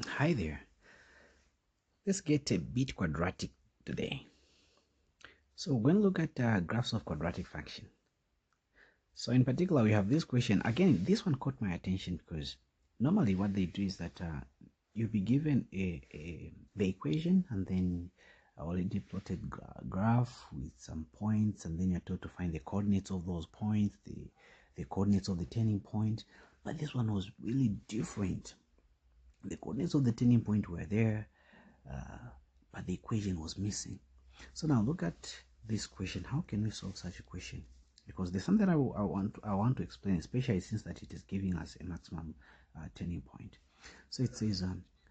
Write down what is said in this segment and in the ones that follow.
Hi there. Let's get a bit quadratic today. So we're going to look at graphs of quadratic function. So in particular, we have this question. Again, this one caught my attention because normally what they do is that you'll be given the equation and then already plotted graph with some points, and then you're told to find the coordinates of those points, the coordinates of the turning point. But this one was really different. The coordinates of the turning point were there, but the equation was missing. So now look at this question. How can we solve such a question? Because there's something I want to explain, especially since that it is giving us a maximum turning point. So it says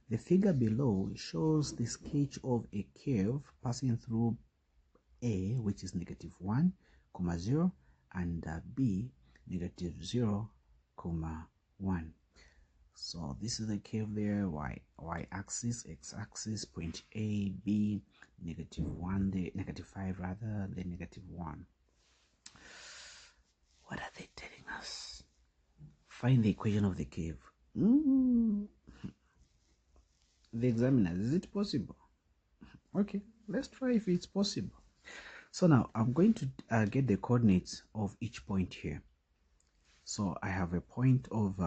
the figure below shows the sketch of a curve passing through A, which is negative 1, comma 0, and B, negative 0, comma 1. So this is the curve there, y-axis, x-axis, point A, B, negative 1, the negative 5 rather, then negative 1. What are they telling us? Find the equation of the curve. The examiner, is it possible? Okay, let's try if it's possible. So now I'm going to get the coordinates of each point here. So I have a point of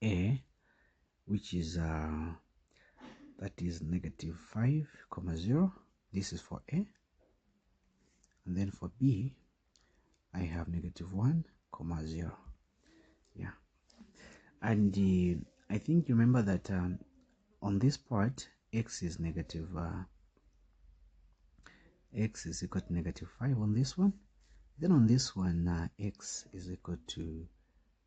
A, which is that is negative 5 comma 0. This is for A, and then for B I have negative 1 comma 0. Yeah, and I think you remember that on this part x is negative x is equal to negative 5 on this one. Then on this one x is equal to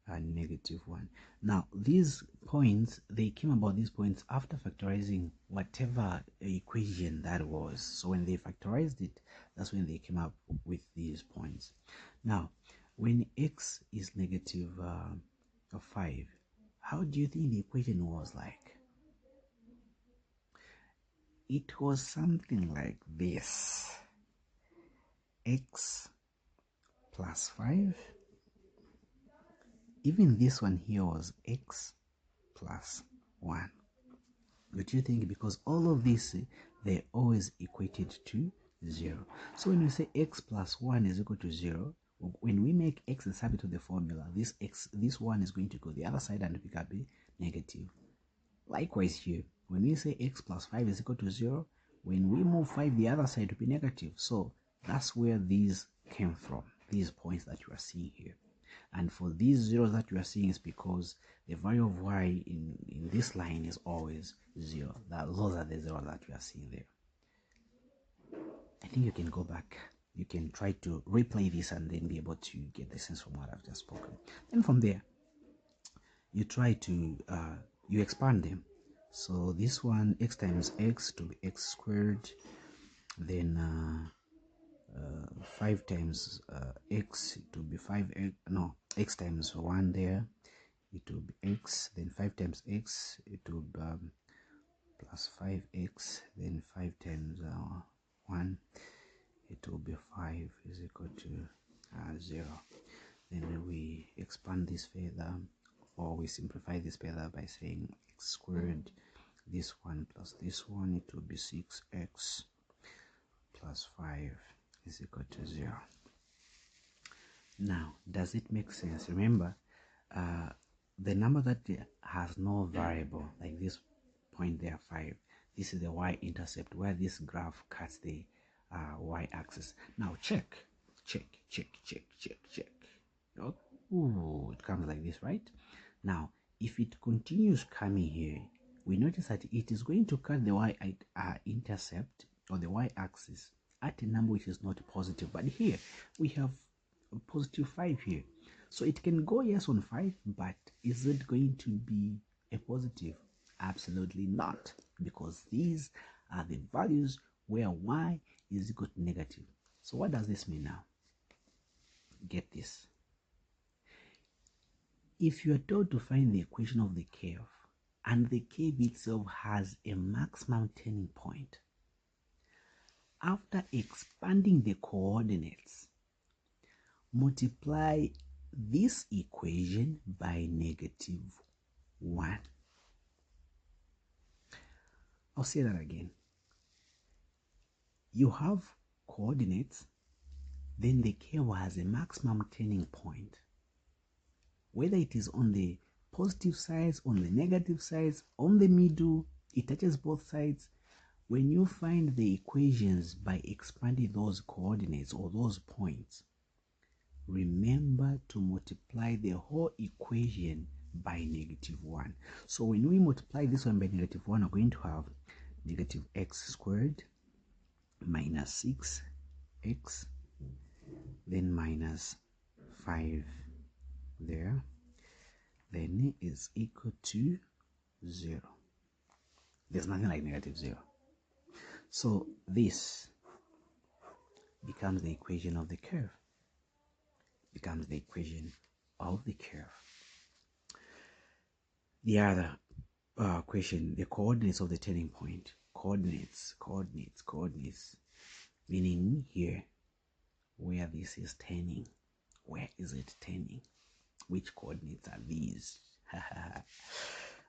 negative 1. Now these points, they came about these points after factorizing whatever equation that was. So when they factorized it, that's when they came up with these points. Now when x is negative 5, how do you think the equation was like? It was something like this: x plus 5. Even this one here was x plus 1. What do you think? Because all of this, they're always equated to 0. So when we say x plus 1 is equal to 0, when we make x a subject of the formula, this 1 is going to go the other side and become a negative. Likewise here, when we say x plus 5 is equal to 0, when we move 5 the other side to be negative. So that's where these came from, these points that you are seeing here. And for these zeros that you are seeing is because the value of y in this line is always 0. Those are the zeros that you are seeing there. I think you can go back. You can try to replay this and then be able to get the sense from what I've just spoken. Then from there, you try to you expand them. So this one, x times x to be x squared, then 5 times x to be 5x, no, x times 1 there, it will be x, then 5 times x, it will be plus 5x, then 5 times 1, it will be 5 is equal to 0. Then we expand this further, or we simplify this further by saying x squared, this one plus this one, it will be 6x plus 5 is equal to 0. Now, does it make sense? Remember, the number that has no variable, like this point there, 5, this is the y-intercept, where this graph cuts the y-axis. Now check. Oh, it comes like this, right? Now, if it continues coming here, we notice that it is going to cut the y-intercept or the y-axis at a number which is not positive. But here, we have a positive 5 here. So it can go yes on 5, but is it going to be a positive? Absolutely not, because these are the values where y is equal to negative. So what does this mean now? Get this. If you are told to find the equation of the curve, and the curve itself has a maximum turning point, after expanding the coordinates, multiply this equation by negative 1. I'll say that again. You have coordinates, then the curve has a maximum turning point. Whether it is on the positive sides, on the negative sides, on the middle, it touches both sides. When you find the equations by expanding those coordinates or those points, remember to multiply the whole equation by -1. So when we multiply this one by -1, we're going to have negative x squared minus 6x, then minus 5 there, then is equal to 0. There's nothing like -0. So this becomes the equation of the curve. Becomes the equation of the curve. The other question, the coordinates of the turning point. Coordinates. Meaning here, where this is turning. Where is it turning? Which coordinates are these?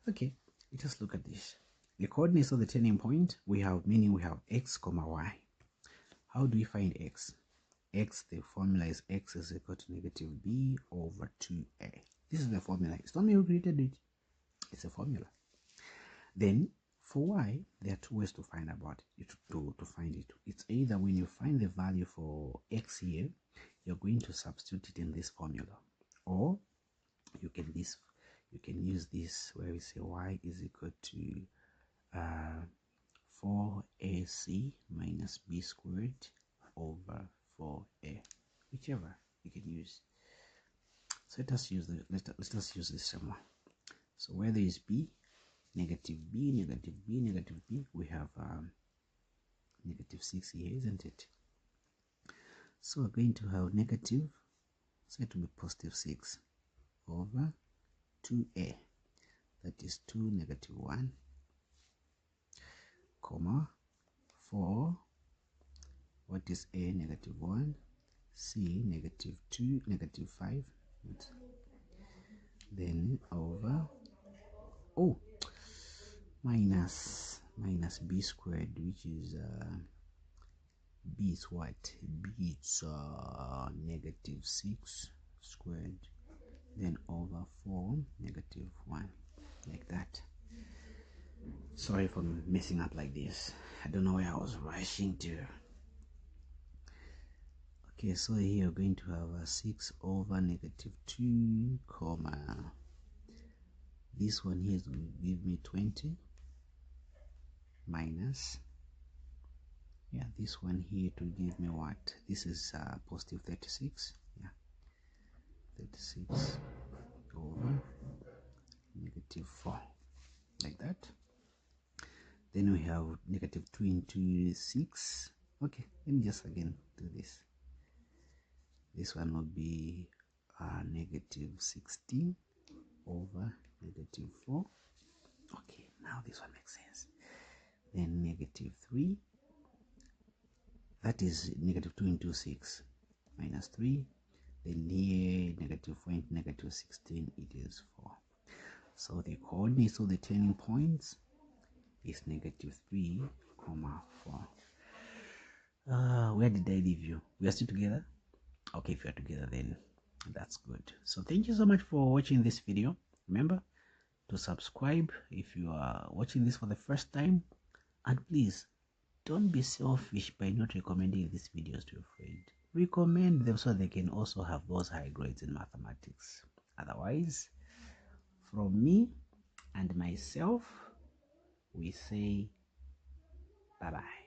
Okay, let us look at this. The coordinates of the turning point, we have x, y. How do we find x? X, the formula is x is equal to negative b over 2a. This is the formula. It's not me who created it. It's a formula. Then for y, there are two ways to find about it. To find it. It's either when you find the value for x here, you're going to substitute it in this formula, or you can use this where we say y is equal to 4ac minus b squared over 4a, whichever you can use. So let us use this somewhere. So where there is b, negative b, negative b, negative b, we have negative 6 here, isn't it? So we're going to have negative, so it will be positive 6 over 2a, that is 2 negative 1, comma 4, what is a, negative 1, c, negative 2, negative 5, then over, minus b squared, which is b is what? B is negative 6 squared, then over 4 negative 1, like that. Sorry for messing up like this. I don't know where I was rushing to. Okay, so here we're going to have a 6 over negative 2, comma, this one here is going to give me 20, minus, this one here to give me what? This is positive 36, 36 over negative 4, like that. Then we have negative 2 into 6. Okay, let me just again do this. This one will be negative 16 over negative 4. Okay, now this one makes sense. Then negative 3, that is negative 2 into 6, minus 3. Then here, negative 4 into negative 16, it is 4. So the coordinates of the turning points is negative 3, 4. Where did I leave you? We are still together? Okay, if you're together, then that's good. So thank you so much for watching this video. Remember to subscribe if you are watching this for the first time, and please don't be selfish by not recommending these videos to your friend. Recommend them so they can also have those high grades in mathematics. Otherwise, from me and myself, we say bye bye.